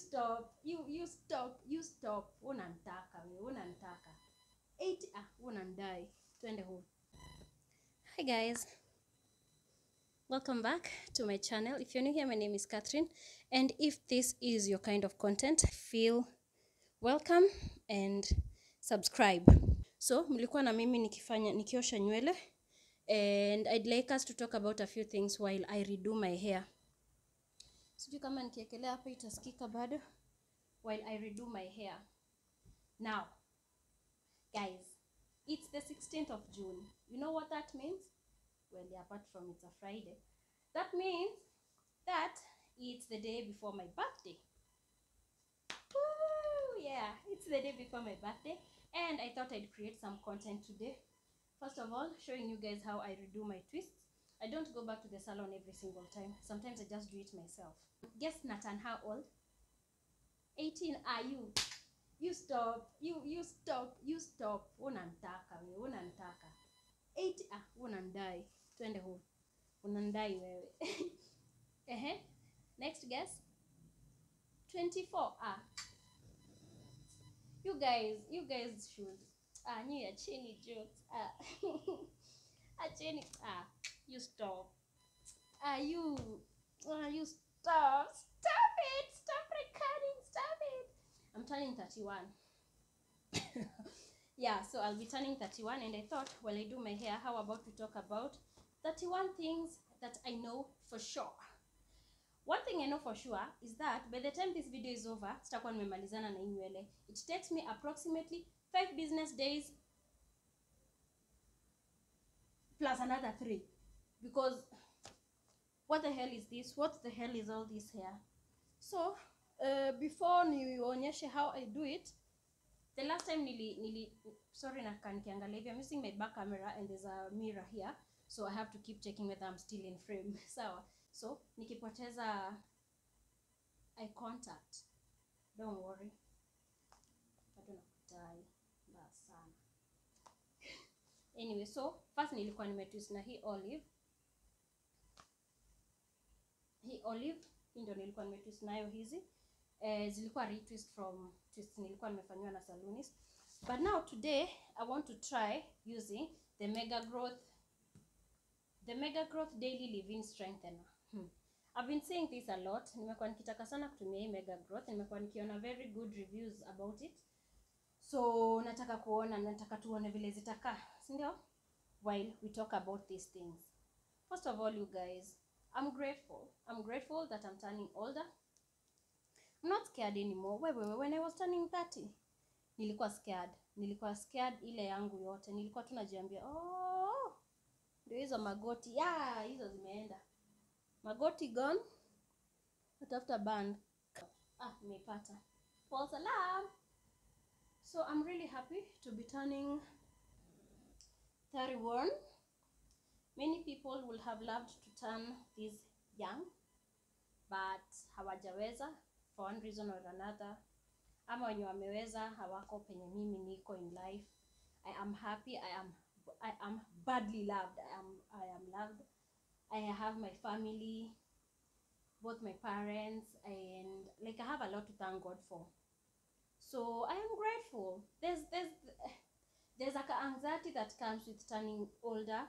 stop. You stop. Unanitaka wewe, unanitaka. 8 unandai. Twende home. Hi guys. Welcome back to my channel. If you're new here, my name is Catherine, and if this is your kind of content, feel welcome and subscribe. So, mlikuwa na mimi nikiosha nywele, and I'd like us to talk about a few things while I redo my hair. Sijui kama nikiekelea hapa itasikika bado while I redo my hair. Now, guys, it's the 16th of June. You know what that means? Well, apart from it's a Friday, that means that it's the day before my birthday. Woo! Yeah, it's the day before my birthday, and I thought I'd create some content today. First of all, showing you guys how I redo my twists. I don't go back to the salon every single time. Sometimes I just do it myself. Guess Nathan, how old? 18. Are you? You stop. You stop. Unanitaka wewe, unanitaka. 8 unandai. Twende home. Unandai wewe. Next guess. 24. You guys should you acheni jokes. Acheni. You stop. You stop. Stop it. Stop recording. Stop it. I'm turning 31. Yeah, so I'll be turning 31, and I thought while I do my hair, how about we talk about 31 things that I know for sure. One thing I know for sure is that by the time this video is over, sitakuwa nimemalizana na nywele. It takes me approximately 5 business days plus another 3, because what the hell is this? What the hell is all this hair? So before nionyeshe how I do it, the last time sorry na nikiangalia hivi, I'm using my back camera and there's a mirror here, so I have to keep checking whether I'm still in frame. Sawa. So nikipoteza eye contact, don't worry, bado nakutai mbaya sana. Anyway, so first nilikuwa nimetwist na hii olive. Hii ndio nilikuwa nimetwist nayo hizi. Zilikuwa retwist from twist nilikuwa nimefanywa na salonist. But now today I want to try using the Mega Growth Daily Leave-In Strengthener. I've been saying this a lot. Nimekuwa nikitaka sana kutumia hii Mega Growth. Nimekuwa nikiona very good reviews about it. So nataka tuone vile zitakaa, si ndio? While we talk about these things. First of all, you guys, I'm grateful that I'm turning older. I'm not scared anymore. When I was turning 30, nilikuwa scared ile yangu yote. Nilikuwa tunajiambia, ndio hizo magoti. Hizo zimeenda. Magoti gone. Natafuta band. Nimepata. False alarm. So I'm really happy to be turning 31. Many people will have loved to turn this young, but hawajaweza for one reason or another. Ama wenye wameweza hawako penye mimi niko in life. I am happy. I am badly loved. I am loved. I have my family, both my parents, and I have a lot to thank God for. So I am grateful. There's like an anxiety that comes with turning older,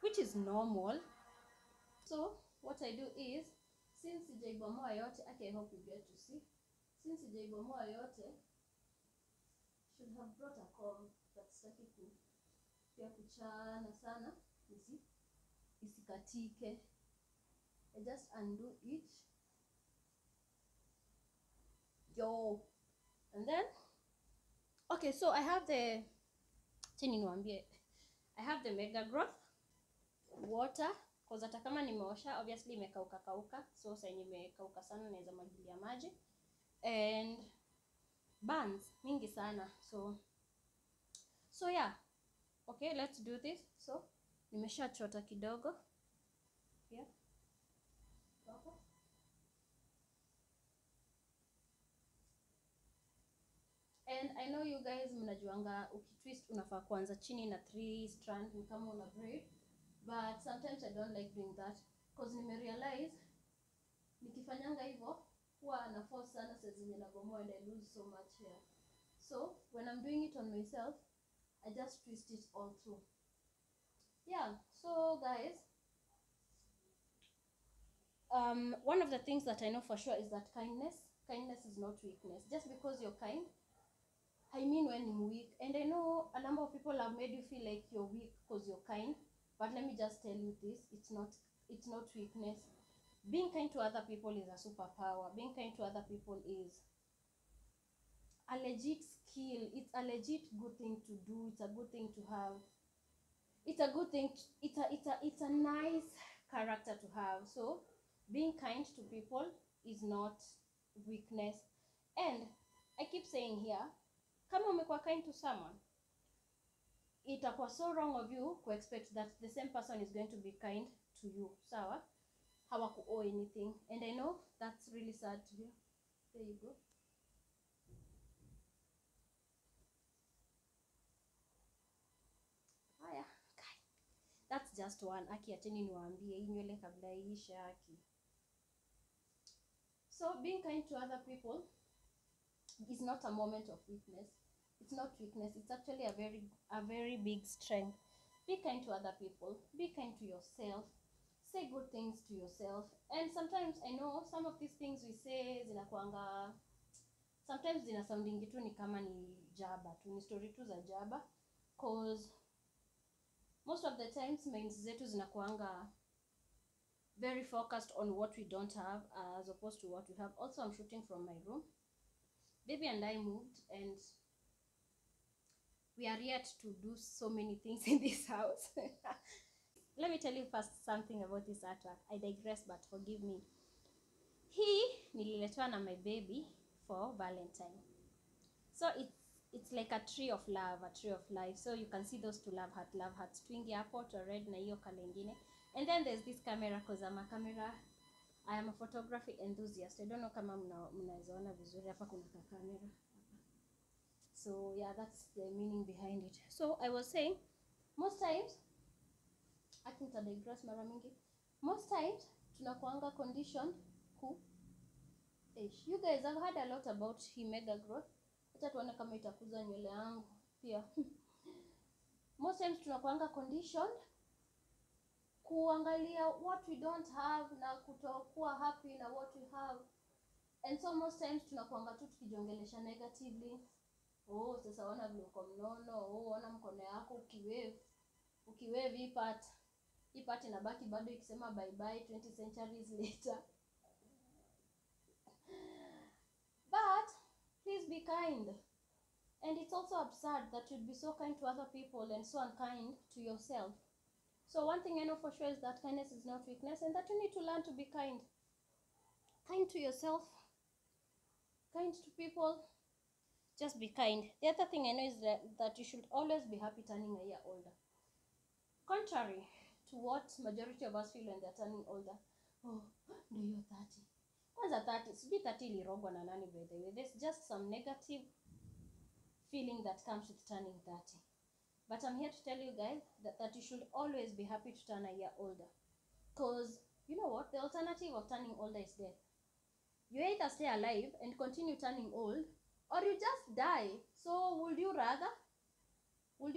which is normal. So what I do is, since sijaibomoa yote, I hope you get to see. Since sijaibomoa yote, should have brought a comb, but sitaki pia kuchana sana isikatike. I just undo each. And then okay, so I have the Mega Growth water, because hata kama nimeosha obviously imekauka, so sasa imekauka sana naweza magilia maji, and buns mingi sana, so yeah. Okay, let's do this. So nimeshachota kidogo here. And I know you guys mnajuanga ukitwist unafaa kuanza chini na 3 strand ni kama una braid, but sometimes I don't like doing that, because nimerealize nikifanyanga hivyo huwa na force sana saa zenye nabomoa and I lose so much hair. So when I'm doing it on myself, I just twist it all through. Yeah, so guys, one of the things that I know for sure is that kindness is not weakness. Just because you're kind, I mean when you're weak. And I know a number of people have made you feel like you're weak because you're kind, but let me just tell you this, it's not weakness. Being kind to other people is a superpower. Being kind to other people is a legit skill. It's a legit good thing to do. It's a good thing to have. It's a good thing. It's a nice character to have. So being kind to people is not weakness. And I keep saying here, kama umekuwa kind to someone, itakuwa so wrong of you to expect that the same person is going to be kind to you. Sawa? Hawaku owe anything. And I know that's really sad to hear. There you go. Haya, that's just one. Aki acheni niwaambie hii nywele kabla iishe aki. So being kind to other people is not a moment of weakness. It's not weakness. It's actually a very big strength. Be kind to other people. Be kind to yourself. Say good things to yourself. And sometimes I know some of these things we say zinakuanga, sometimes zina sounding tu ni kama ni jaba tu, ni story tu za jaba, cause most of the times minds zetu zinakuanga very focused on what we don't have as opposed to what we have. Also, I'm shooting from my room. Baby and I moved and we are yet to do so many things in this house. Let me tell you first something about this artwork. I digress, but forgive me. Nililetwa na my baby for Valentine. So it's like a tree of love, a tree of life. So you can see those two love hearts twingi hapo to red na hiyo kala ingine. And then there's this camera, cause I'm a camera. I am a photography enthusiast. I don't know kama mnazoona vizuri hapa kuna kamera. So yeah, that's the meaning behind it. So I was saying, most times, I think I digress mara mingi. Most times tunakuanga conditioned you guys have heard a lot about mega growth. Acha tuone kama itakuza nywele yangu pia. Most times tunakuanga conditioned kuangalia what we don't have na kutokuwa happy na what we have. And so most times tunakuanga tu tukijiongelesha negatively. Oh, sasa ona vile uko mnono. Oh, ona mkono yako ukiwave hii part inabaki bado ikisema bye bye 20 centuries later. But please be kind. And it's also absurd that you'd be so kind to other people and so unkind to yourself. So one thing I know for sure is that kindness is not weakness, and that you need to learn to be kind. Kind to yourself, kind to people. Just be kind. The other thing I know is that you should always be happy turning a year older. Contrary to what majority of us feel when they're turning older. Oh, do you 30? What's a 30? Sijui 30 ilirogwa na nani by the way. There's just some negative feeling that comes with turning 30. But I'm here to tell you guys that you should always be happy to turn a year older. Because, you know what? The alternative of turning older is death. You either stay alive and continue turning old, or you just die. So would you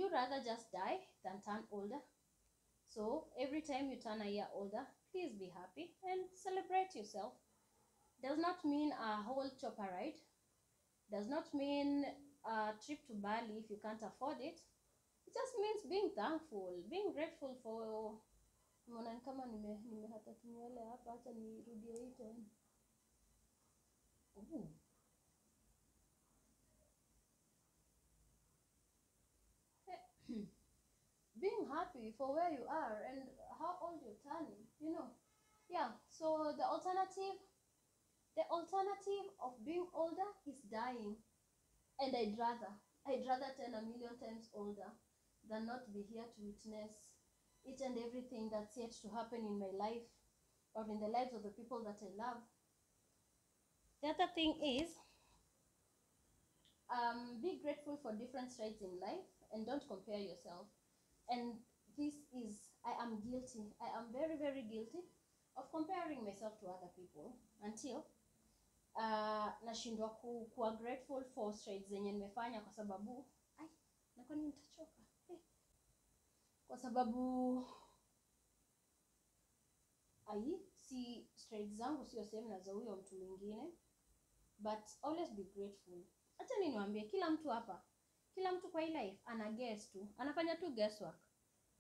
rather just die than turn older? So every time you turn a year older, please be happy and celebrate yourself. Does not mean a whole chopper ride. Does not mean a trip to Bali if you can't afford it. It just means being thankful, being grateful for. Mbona kama nimehata kinywele hapa, acha nirudie hii tena. Being happy for where you are and how old you're turning, you know. Yeah, so the alternative of being older is dying. And I'd rather 10 a million times older than not be here to witness each and everything that's yet to happen in my life or in the lives of the people that I love. The other thing is, be grateful for different strides in life and don't compare yourself. And this is, I am guilty. I am very, very guilty of comparing myself to other people until nashindwa kuwa grateful for strides zenye nimefanya, kwa sababu na kwani nitachoka kwa sababu si strides zangu sio same na za huyo mtu mwingine. But always be grateful. Acha niwaambie, kila mtu hapa, kila mtu kwa hii life ana guess tu, anafanya tu guesswork.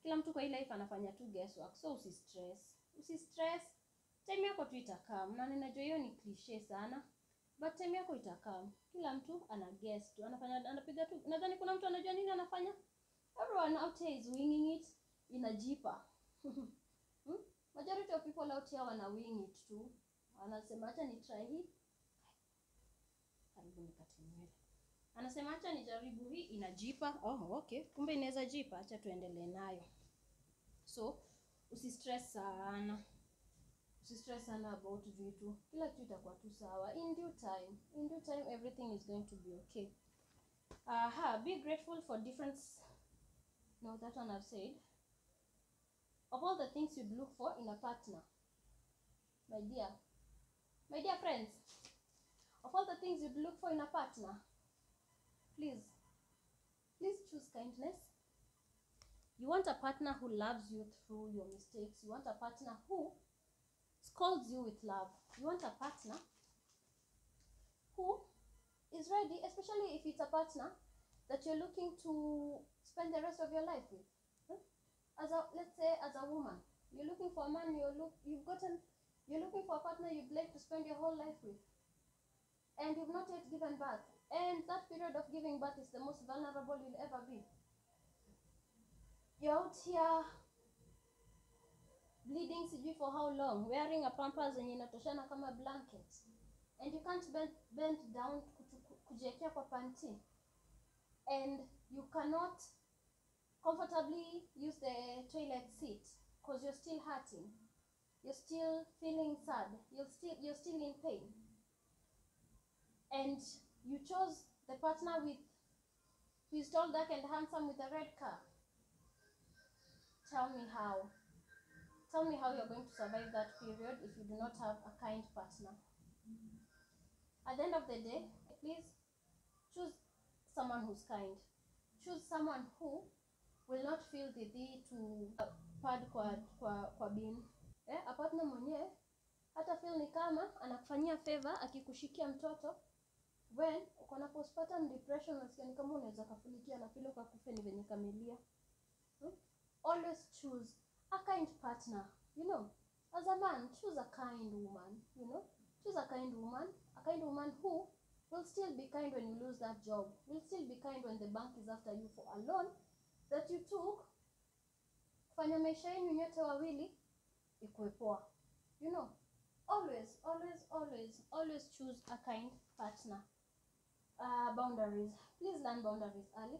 Kila mtu kwa hii life anafanya tu guesswork. So usistress. Time yako tu itakam. Na ninajua hiyo ni cliche sana, but time yako itakam. Kila mtu ana guess tu, anapiga tu. Nadhani kuna mtu anajua nini anafanya. Everyone out here is winging it, inajipa. Majority of people out here wana wing it tu. Anasema acha ni try hii. Karibu nikate nywele. Anasema acha nijaribu hii, inajipa. Okay. Kumbe inaweza jipa, acha tuendelee nayo. So, usistress sana. Usistress sana about vitu. Kila kitu itakuwa tu sawa. In due time everything is going to be okay. Be grateful for difference. No, that one I've said. Of all the things you'd look for in a partner. My dear friends, of all the things you'd look for in a partner, please choose kindness. You want a partner who loves you through your mistakes. You want a partner who scolds you with love. You want a partner who is ready, especially if it's a partner that you're looking to spend the rest of your life with. Let's say as a woman, you're looking for a man, you're looking for a partner you'd like to spend your whole life with, and you've not yet given birth, and that period of giving birth is the most vulnerable you'll ever be. You're out here bleeding sijui for how long, wearing a pampers zenye inatoshana kama blanket, and you can't bend down kujiekea kwa panty, and you cannot comfortably use the toilet seat because you're still hurting, you're still feeling sad, you're still in pain, and you chose the partner who is tall, dark and handsome with a red car. Tell me how you're going to survive that period if you do not have a kind partner. At the end of the day, please choose someone who's kind. Choose someone who will not feel the need to pad kwa bin. A partner mwenye hata feel ni kama anakufanyia favor akikushikia mtoto when uko na postpartum depression, unasikia ni kama unaweza kafulikia na pilo kakufe ni venye kamelia. Always choose a kind partner. As a man, choose a kind woman. Choose a kind woman who will still be kind when you lose that job, will still be kind when the bank is after you for a loan that you took kufanya maisha yenu nyote wawili ikuwe poa. Always choose a kind partner. Boundaries. Please learn boundaries early.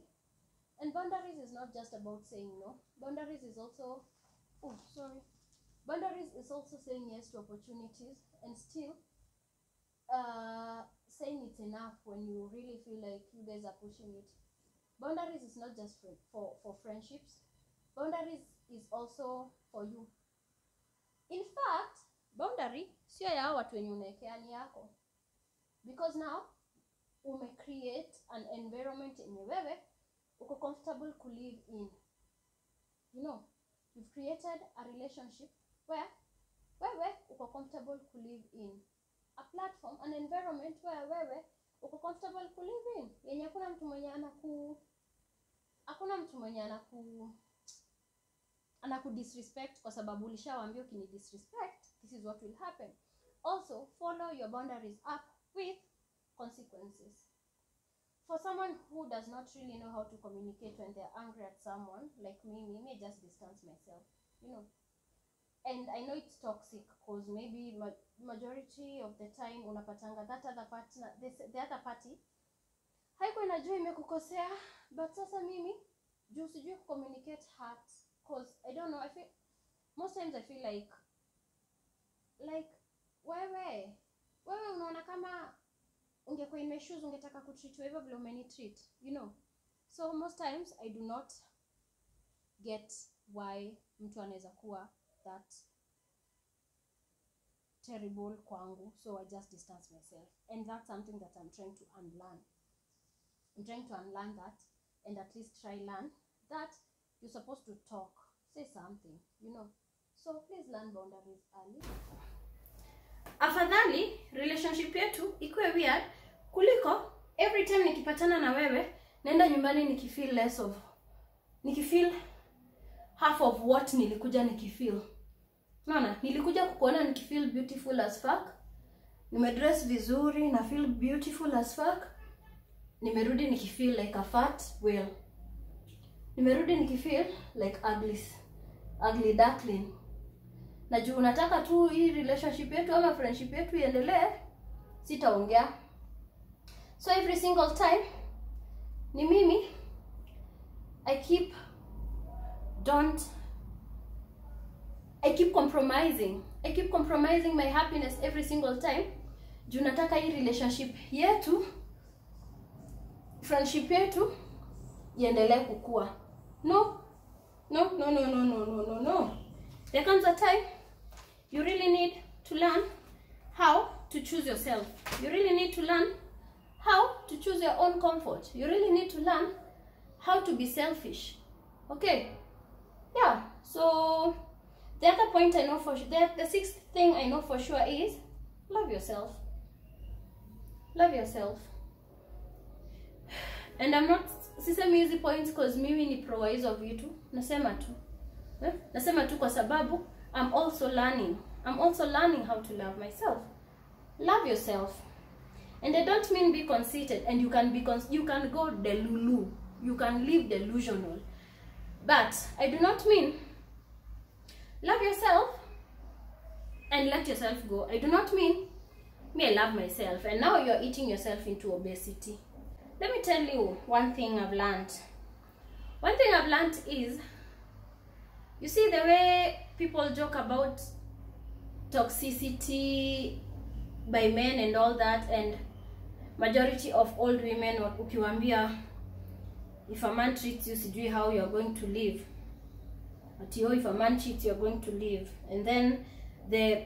And boundaries is not just about saying no. Boundaries is also saying yes to opportunities and still saying it's enough when you really feel like you guys are pushing it. Boundaries is not just for friendships. Boundaries is also for you. In fact, boundary sio ya watu wenye unaekea ni yako. Because now create an environment yenye wewe uko comfortable to live in. You've created a relationship where wewe uko comfortable to live in. A platform, an environment where wewe uko comfortable to live in. Yenye hakuna mtu mwenye anaku disrespect kwa sababu ulishawaambia ukini disrespect, this is what will happen. Also, follow your boundaries up with consequences. For someone who does not really know how to communicate when they're angry at someone, like me may just distance myself, And I know it's toxic because maybe majority of the time unapatanga that other partner, the other party haiko inajua imekukosea, but sasa mimi juu sijui communicate hurt, because I don't know, most times I feel like wewe unaona kama ungekuwa in my shoes ungetaka kutreat hivyo vile umenitreat, So most times I do not get why mtu anaweza kuwa that terrible kwangu, so I just distance myself. And that's something that I'm trying to unlearn. I'm trying to unlearn that, and at least try learn that you're supposed to talk, say something, you know. So please learn boundaries early. Afadhali relationship yetu ikuwe weird kuliko every time nikipatana na wewe naenda nyumbani nikifeel half of what nilikuja nikifeel. Unaona, nilikuja kukuona nikifeel beautiful as fuck, nimedress vizuri na feel beautiful as fuck, nimerudi nikifeel like a fat whale, nimerudi nikifeel like ugly duckling. Na juu unataka tu hii relationship yetu ama friendship yetu iendelee, sitaongea. So every single time ni mimi, I keep compromising my happiness every single time. Juu nataka hii relationship yetu, friendship yetu iendelee kukua. No. There comes a time you really need to learn how to choose yourself. You really need to learn how to choose your own comfort. You really need to learn how to be selfish. Okay? Yeah. So the other point I know for sure, the sixth thing I know for sure is love yourself. Love yourself. And I'm not sisemi hizi points because mimi ni pro hizo vitu. Nasema tu kwa sababu I'm also learning how to love myself. Love yourself. And I don't mean be conceited, and you can go delulu. You can live delusional. But I do not mean love yourself and let yourself go. I do not mean me I love myself and now you're eating yourself into obesity. Let me tell you one thing I've learned. One thing I've learned is, you see the way people joke about toxicity by men and all that, and majority of old women ukiwaambia if a man treats you sijui how you're going to live. If a man cheats you're going to live. And then the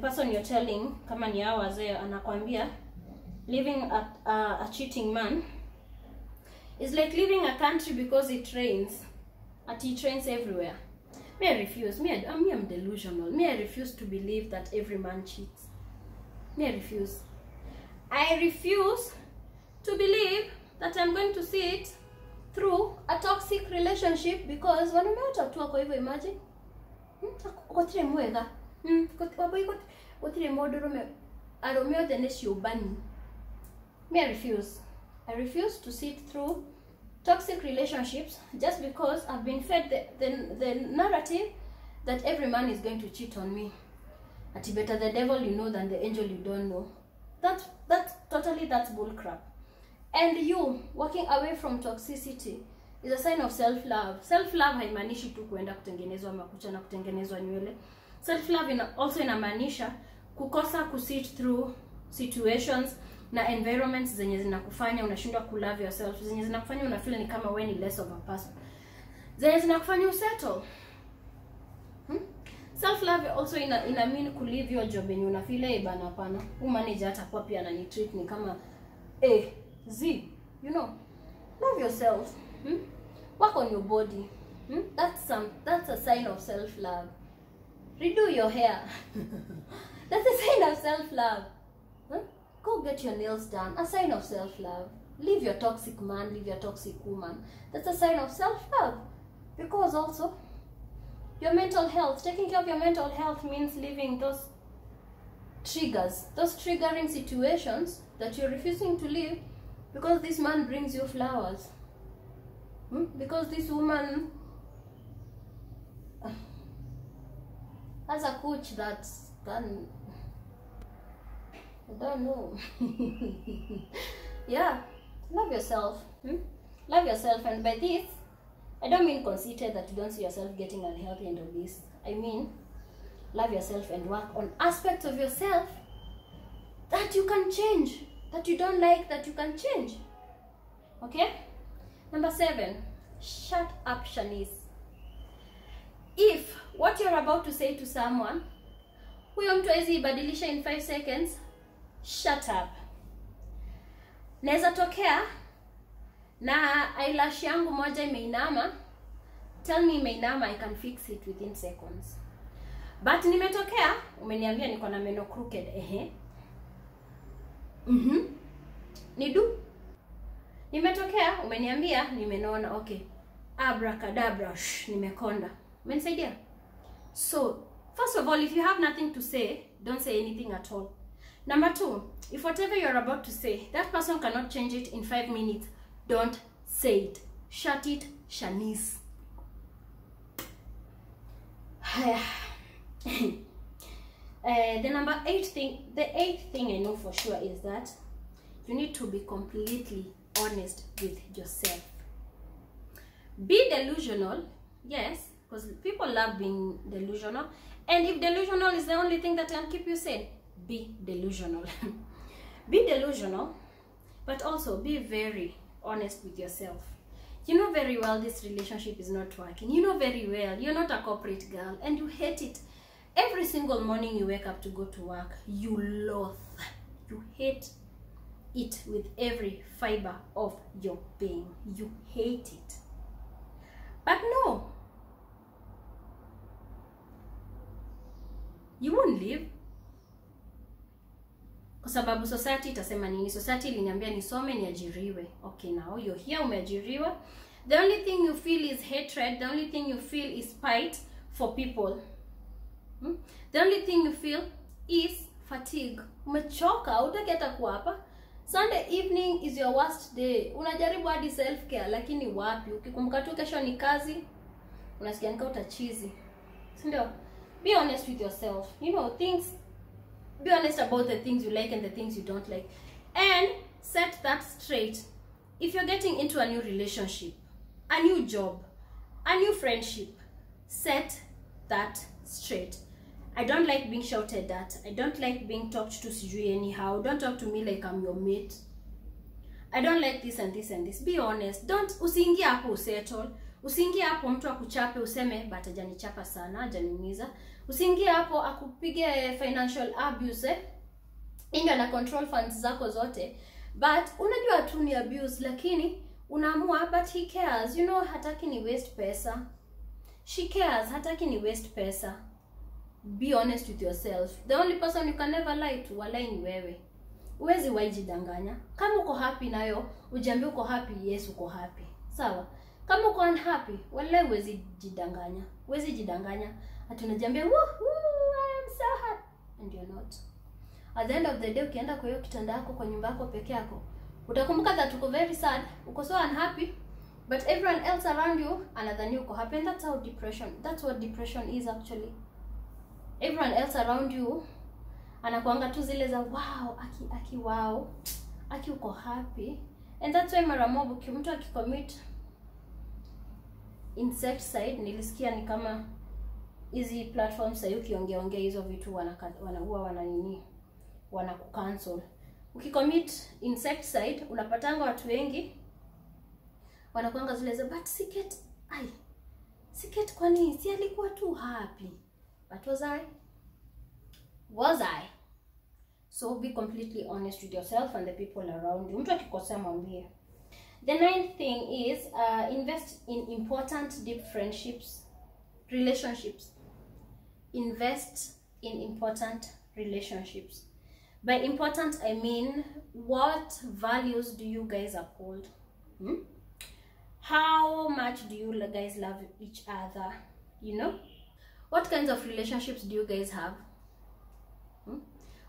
person you're telling, kama ni hao wazee, anakwambia living a cheating man is like living a country because it rains. It rains everywhere. Me I refuse. I'm delusional. Me I refuse to believe that every man cheats. Me I refuse. I refuse to believe that I'm going to sit through a toxic relationship because wanaume wote watu wako hivyo. Imagine ukotire mwega ukotire modoro me aromeo deneshi ubani. Me I refuse to sit through toxic relationships just because I've been fed the narrative that every man is going to cheat on me. Ati better the devil you know than the angel you don't know. That's bullcrap. And you walking away from toxicity is a sign of self-love. Self-love haimaanishi tu kuenda kutengenezwa makucha na kutengenezwa nywele. Self-love also inamaanisha kukosa kusit through situations na environments zenye zinakufanya unashindwa kulove yourself, zenye zinakufanya unafeel ni kama wewe ni less of a person, zenye zinakufanya usettle. Self-love also ina mean ku leave your job yenye unafeel bana hapana, manager atakuwa pia ananitreat ni kama you know. Love yourself. Work on your body. That's a sign of self-love. Redo your hair. That's a sign of self-love. Go get your nails done. A sign of self-love. Leave your toxic man, leave your toxic woman. That's a sign of self-love. Because also, your mental health, taking care of your mental health means leaving those triggers, those triggering situations that you're refusing to leave because this man brings you flowers. Because this woman has a coach that can, I don't know. Yeah, love yourself. Love yourself, and by this, I don't mean conceited that you don't see yourself getting unhealthy and obese. I mean, love yourself and work on aspects of yourself that you can change, that you don't like, that you can change. Okay? Number 7, shut up, Shanice. If what you're about to say to someone huyo mtu hawezi ibadilisha in 5 seconds, shut up. Naweza tokea na eyelash yangu moja imeinama, tell me imeinama, I can fix it within seconds. But nimetokea, umeniambia niko na meno crooked, nidu. Nimetokea, umeniambia nimenona, okay, abracadabra, nimekonda. Umenisaidia? So, first of all, if you have nothing to say, don't say anything at all. Number 2, if whatever you're about to say, that person cannot change it in 5 minutes, don't say it. Shut it, Shanice. The eighth thing I know for sure is that you need to be completely honest with yourself. Be delusional, yes, because people love being delusional. And if delusional is the only thing that can keep you sane, be delusional. Be delusional, but also be very honest with yourself. You know very well this relationship is not working. You know very well you're not a corporate girl and you hate it. Every single morning you wake up to go to work, you loathe, you hate it with every fiber of your being. You hate it. But no, you won't leave. Kwa sababu society itasema nini? Society iliniambia nisome niajiriwe. Okay, now you're here, umeajiriwa. The only thing you feel is hatred. The only thing you feel is spite for people. The only thing you feel is fatigue. Umechoka, hutaki hata kuwa hapa. Sunday evening is your worst day. Unajaribu hadi self care lakini wapi? Ukikumbuka tu kesho ni kazi, unasikia nika utachizi. Si ndio? Be honest with yourself. You know, be honest about the things you like and the things you don't like. And set that straight. If you're getting into a new relationship, a new job, a new friendship, set that straight. I don't like being shouted at. I don't like being talked to anyhow. Don't talk to me like I'm your mate. I don't like this and this and this. Be honest. Usiingie hapo usettle. Usiingie hapo mtu akuchape useme but hajanichapa sana, hajaniumiza. Usiingie hapo akupige financial abuse. Inga na control funds zako zote. But unajua tu ni abuse lakini unaamua but he cares. You know hataki ni waste pesa. She cares, hataki ni waste pesa. Be honest with yourself. The only person you can never lie to, walai ni wewe. Uwezi wajidanganya. Kama uko happy nayo, ujiambie uko happy, yes uko happy. Sawa? Kama uko unhappy, walai uwezi jidanganya. Uwezi jidanganya. Ati unajiambia, woohoo, I am so happy. And you're not. At the end of the day, ukienda kwa hiyo kitanda yako kwa nyumba yako peke yako, utakumbuka that uko very sad, uko so unhappy, but everyone else around you anadhani uko happy. And that's what depression is actually. Everyone else around you anakuanga tu zile za wow, aki uko happy. And that's why mara mob mtu akicommit insecticide, nilisikia ni kama hizi platforms sasa ukiongea hizo vitu wanakucancel. Ukicommit insecticide unapatanga watu wengi wanakuanga zile za but siket kwani si alikuwa tu happy. But was I? So be completely honest with yourself and the people around you. Mtu akikosea mwambie. The ninth thing is invest in important deep relationships. Invest in important relationships. By important I mean, what values do you guys uphold? How much do you guys love each other? You know? What kinds of relationships do you guys have?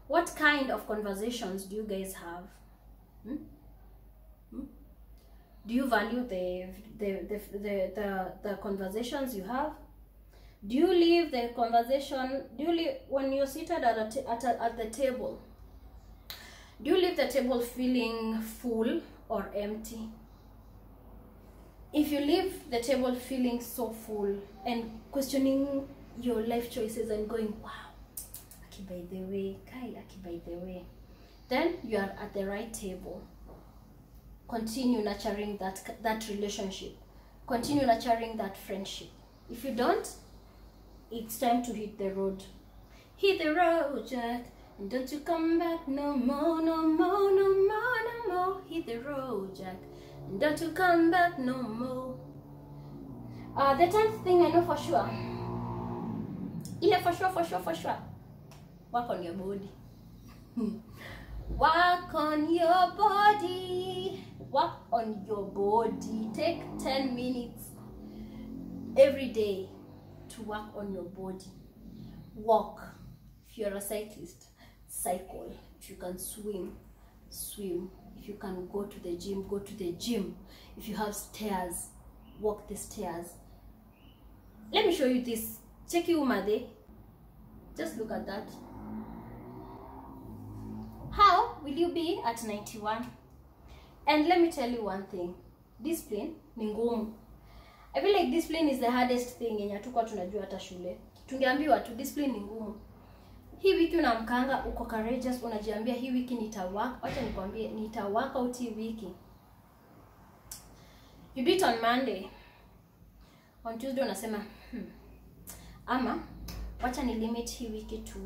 What kind of conversations do you guys have? Do you value the conversations you have? Do you leave the conversation? When you're seated at the table? Do you leave the table feeling full or empty? If you leave the table feeling so full and questioning your life choices and going, wow, by the way, then you are at the right table. Continue nurturing that relationship. Continue nurturing that friendship. If you don't, it's time to hit the road. hit the road, Jack, and don't you come back no more, no more, no more, no more. Hit the road, Jack, and don't you come back no more. The 10th thing I know for sure, for sure, work on your body. Work on your body. Work on your body. Take 10 minutes every day to work on your body. Walk. If you're a cyclist, cycle. If you can swim, swim. If you can go to the gym, go to the gym. If you have stairs, walk the stairs. Let me show you this. Check you Made. Just look at that. How will you be at 91? And let me tell you one thing. Discipline ni ngumu. I feel like discipline is the hardest thing yenye hatukuwa tunajua hata shule. Tungeambiwa tu discipline ni ngumu. Hii wiki unamkanga uko courageous, unajiambia hii wiki nitawaka. Acha nikwambie nitawaka out hii wiki. You do it on Monday. On Tuesday unasema ama wacha ni limit hii wiki to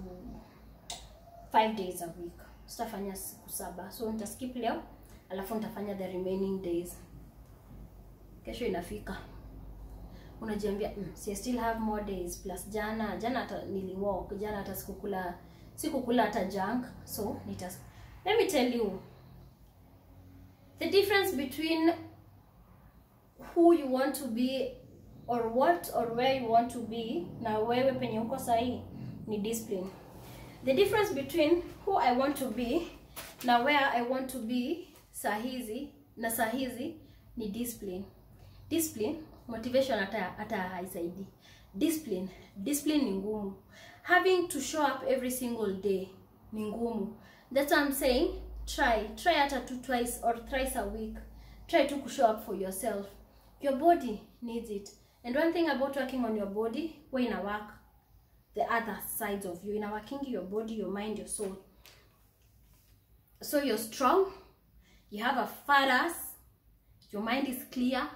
5 days a week. Sitafanya siku 7. So nitaskip leo, alafu nitafanya the remaining days. Kesho inafika. Unajiambia, I still have more days plus jana hata niliwalk, jana hata sikukula hata junk. So let me tell you the difference between who you want to be or what or where you want to be na wewe penye uko sahi ni discipline. The difference between who I want to be na where I want to be sahizi ni discipline. Discipline, motivation hata haisaidi. Discipline ni ngumu. Having to show up every single day ni ngumu. That's what I'm saying. Try hata twice or thrice a week. Try to show up for yourself. Your body needs it. And one thing about working on your body, when you work the other sides of you, in working your body, your mind, your soul. So you're strong, you have a fat ass, your mind is clear.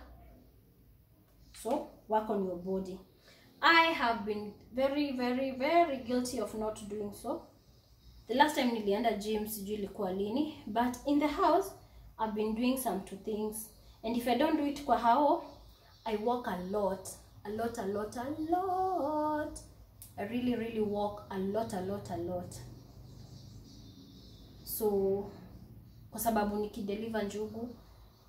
So work on your body. I have been very, very, very guilty of not doing so. The last time nilienda gym sijui ilikuwa lini, but in the house I've been doing some 2 things. And if I don't do it kwa hao, I walk a lot. I really walk a lot. So kwa sababu nikideliver njugu,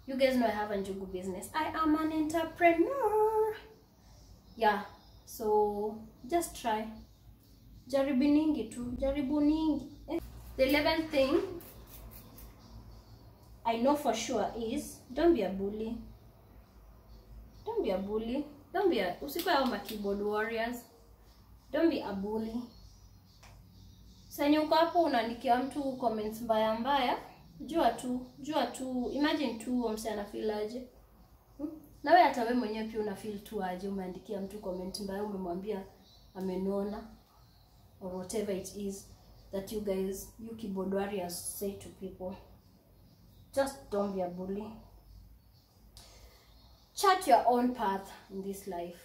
you guys know I have a njugu business. I am an entrepreneur. Yeah, so just try. Jaribu ningi. The 11th thing I know for sure is don't be a bully. Usikuwe hao keyboard warriors. Don't be a bully. Sasa uko hapo unaandikia mtu comments mbaya. Jua tu. Imagine tu mse ana feel aje. Na wewe hata wewe mwenyewe pia una feel tu aje umeandikia mtu comment mbaya, umemwambia amenona or whatever it is that you keyboard warriors say to people. Just don't be a bully. Chart your own path in this life.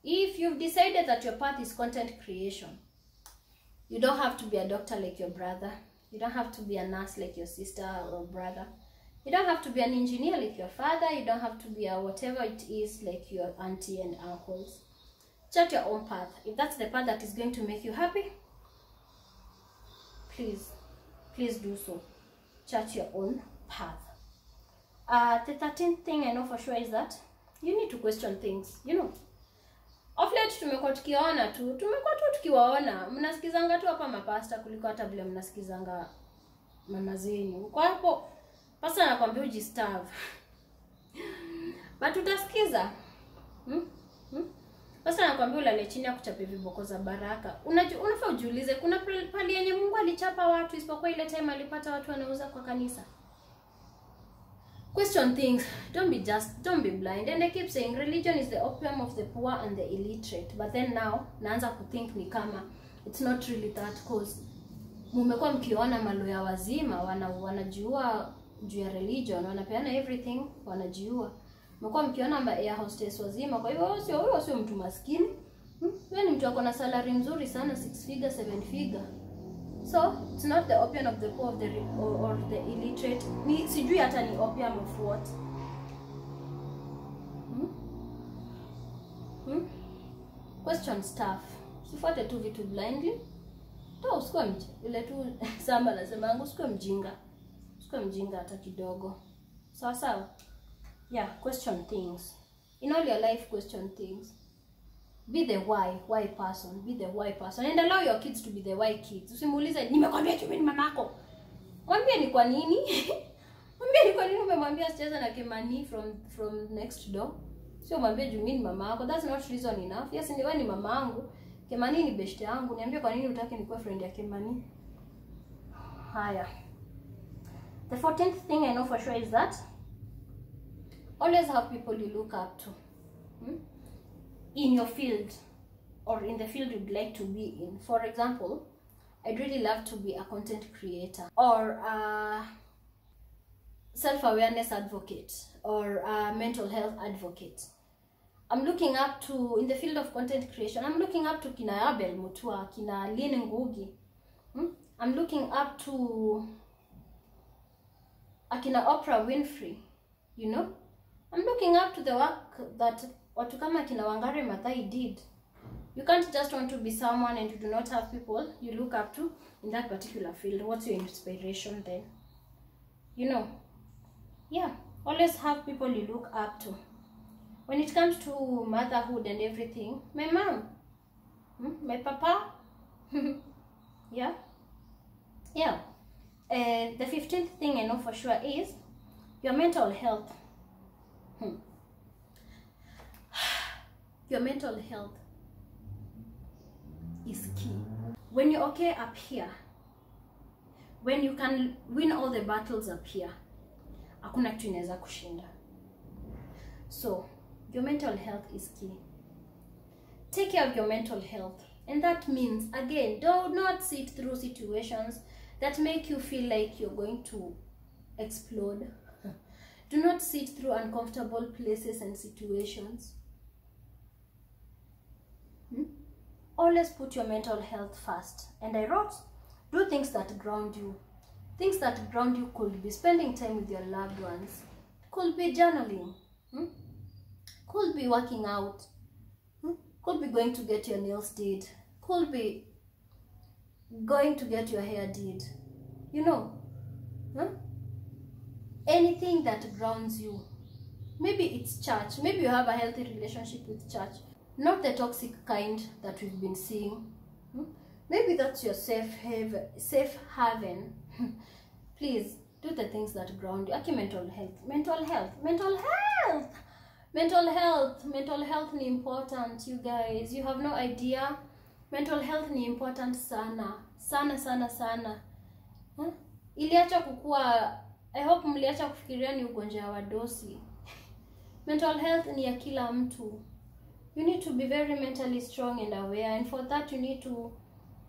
If you've decided that your path is content creation, you don't have to be a doctor like your brother. You don't have to be a nurse like your sister or brother. You don't have to be an engineer like your father. You don't have to be a whatever it is like your auntie and uncles. Chart your own path. If that's the path that is going to make you happy, please do so. Chart your own path. The 13th thing I know for sure is that you need to question things. You know, of late tumekuwa tukiwaona mnasikizanga tu hapa mapasta kuliko hata vile mnasikizanga mama zenu. Kwa hapo pasta anakuambia ujistarve. But utasikiza. Pasta anakuambia ulale chini ya kuchape viboko za baraka. Unafaa ujiulize kuna pali yenye Mungu alichapa watu isipokuwa ile time alipata watu wanauza kwa kanisa. Question things. Don't be blind. And I keep saying religion is the opium of the poor and the illiterate. But then now naanza kuthink ni kama it's not really that, cause mumekuwa mkiona maloya wazima wanajua juu ya religion, wanapeana everything, wanajua. Mmekuwa mkiona air hostess wazima, kwa hivyo huyo sio mtu maskini, Wewe ni mtu wako na salary nzuri sana, 6 figure, 7 figure. So, it's not the opium of the poor or the illiterate. Ni sijui hata ni opium of what. Question stuff. Sifuate tu vitu blindly. Toa usikuwa ile tu samba nasema yangu usikuwa mjinga. Usikuwa mjinga hata kidogo. Sawa sawa? Yeah, question things. In all your life, question things. Be the why person. Be the why person. And allow your kids to be the why kids. Usimuulize nimekwambia tu mimi mamako. Mwambie ni kwa nini? Mwambie ni kwa nini umemwambia sicheza na Kimani from next door. Sio mwambie juu mimi ni mama yako. That's not reason enough. Yes, ni wewe ni mama yangu. Kimani ni best yangu. Niambie kwa nini utaki nikuwe friend ya Kimani? Haya. The 14th thing I know for sure is that always have people you look up to. In your field or in the field you'd like to be in. For example, I'd really love to be a content creator or a self-awareness advocate or a mental health advocate. I'm looking up to, in the field of content creation, I'm looking up to kina Abel Mutua, kina Lynn Ngugi. I'm looking up to akina Oprah Winfrey, you know. I'm looking up to the work that watu kama kina Wangari Maathai did. You can't just want to be someone and you do not have people you look up to in that particular field. What's your inspiration then? You know, yeah, always have people you look up to. When it comes to motherhood and everything, my mom, my papa, yeah. The 15th thing I know for sure is your mental health. Your mental health is key. When you're okay up here, when you can win all the battles up here, hakuna kitu inaweza kushinda. So, your mental health is key. Take care of your mental health. And that means, again, do not sit through situations that make you feel like you're going to explode. Do not sit through uncomfortable places and situations. Always put your mental health first. And I wrote, do things that ground you. Things that ground you could be spending time with your loved ones. Could be journaling. Could be working out. Could be going to get your nails did. Could be going to get your hair did. You know. Anything that grounds you. Maybe it's church. Maybe you have a healthy relationship with church. Not the toxic kind that we've been seeing. Maybe that's your safe haven. Please, do the things that ground you. Aki mental health. Mental health. Mental health. Mental health. Mental health ni important, you guys. You have no idea. Mental health ni important sana. Sana, sana, sana. Iliacha kukua... I hope mliacha kufikiria ni ugonjwa wa dosi. Mental health ni ya kila mtu. You need to be very mentally strong and aware. And for that, you need to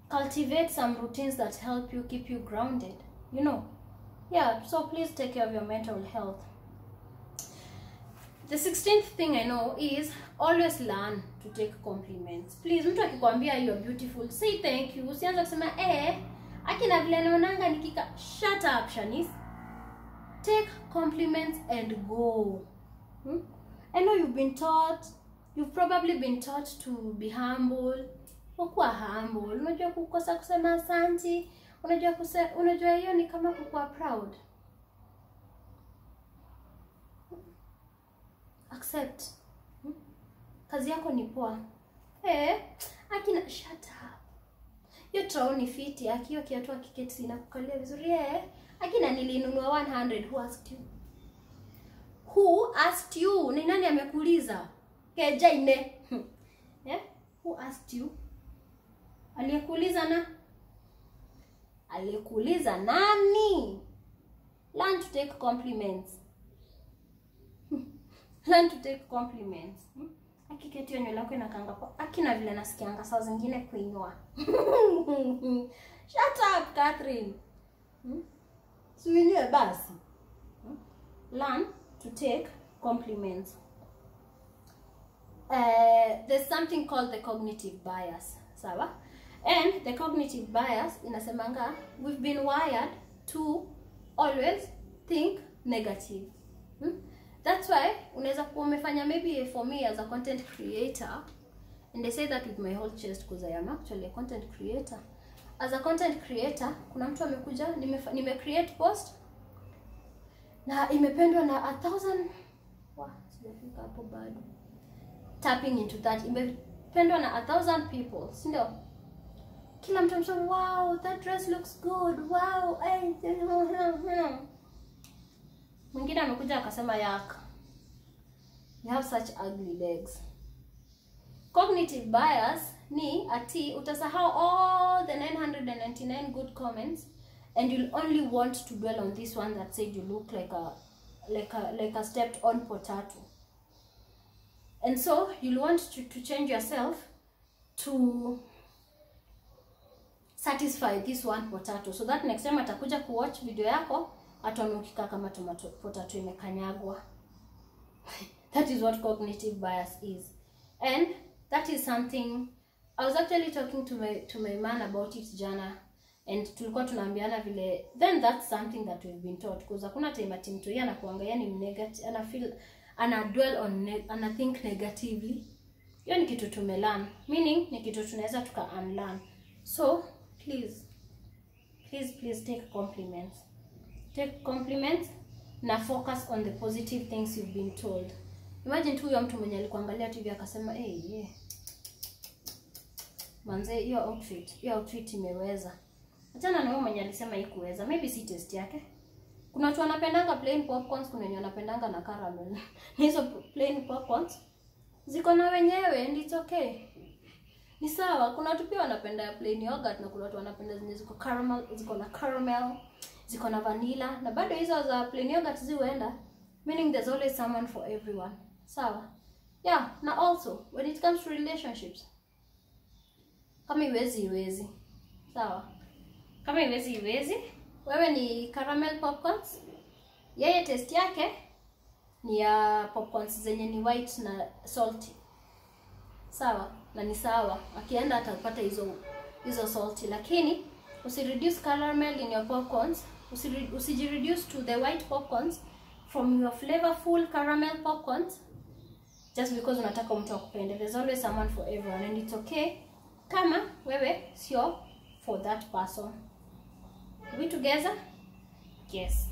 cultivate some routines that help you, keep you grounded. You know? Yeah, so please take care of your mental health. The 16th thing I know is always learn to take compliments. Please, mtu akikwambia you're beautiful, say thank you. Usianza kusema, akina vile naonanga nikika. Shut up, Shanice. Take compliments and go. I know you've probably been taught to be humble. Kuwa humble. Unajua kukosa kusema asante. Unajua hiyo ni kama kuwa proud. Accept. Kazi yako ni poa. Akina shut up. Yo traoni fiti, akiyo kiatu akiketi na kukalia vizuri. Akina nilinunua 100. Who asked you? Who asked you? Ni nani amekuuliza? Kejaine. Who asked you? Aliyekuuliza nani? Learn to take compliments. Learn to take compliments. Akiketi nywele yako inakanga kwa akina vile nasikianga saa zingine kuinua. Shut up, Catherine. Suinie basi. Learn to take compliments. there's something called the cognitive bias, sawa? And the cognitive bias inasemanga we've been wired to always think negative. That's why unaweza kuwa umefanya, maybe for me as a content creator, and I say that with my whole chest because I am actually a content creator. As a content creator, kuna mtu amekuja, nime create post na imependwa na 1000, sijafika hapo bado, tapping into that, imependwa na 1000 people, si ndio? Kila mtu anasema wow, that dress looks good, wow, mwingine amekuja akasema yak, you have such ugly legs. Cognitive bias ni ati utasahau all the 999 good comments and you'll only want to dwell on this one that said you look like a stepped on potato. And so you'll want to change yourself to satisfy this one potato, so that next time atakuja kuwatch video yako atonukika kama tomato potato imekanyagwa. That is what cognitive bias is. And that is something I was actually talking to my man about it jana, and tulikuwa tunaambiana vile, then that's something that we've been taught, because hakuna time ati mtu yeye anakuangalia ni negative, ana feel, ana dwell on, ana think negatively. Hiyo ni kitu tumelearn, meaning ni kitu tunaweza tuka unlearn. So please take compliments. Take compliments na focus on the positive things you've been told. Imagine tu huyo mtu mwenye alikuangalia TV akasema yeah, manze hiyo outfit imeweza. Achana na wewe mwenye alisema ikuweza, maybe si taste yake. Kuna watu wanapendanga plain popcorns, kuna wenye wanapendanga na caramel. Hizo plain popcorns ziko na wenyewe and it's okay, ni sawa. Kuna watu pia wanapenda plain yogurt na kuna watu wanapenda zenye ziko na caramel, ziko na vanilla, na bado hizo za plain yogurt ziwenda, meaning there's always someone for everyone. Sawa? Yeah, na also when it comes to relationships, kama iwezi. Sawa? Kama iwezi, wewe ni caramel popcorns, yeye taste yake ni ya popcorns zenye ni white na salty. Sawa? Na ni sawa, akienda atapata hizo salty, lakini usireduce caramel in your popcorns, usijireduce to the white popcorns from your flavorful caramel popcorns just because unataka mtu akupende. There's always someone for everyone and it's okay kama wewe sio for that person. We together? Yes.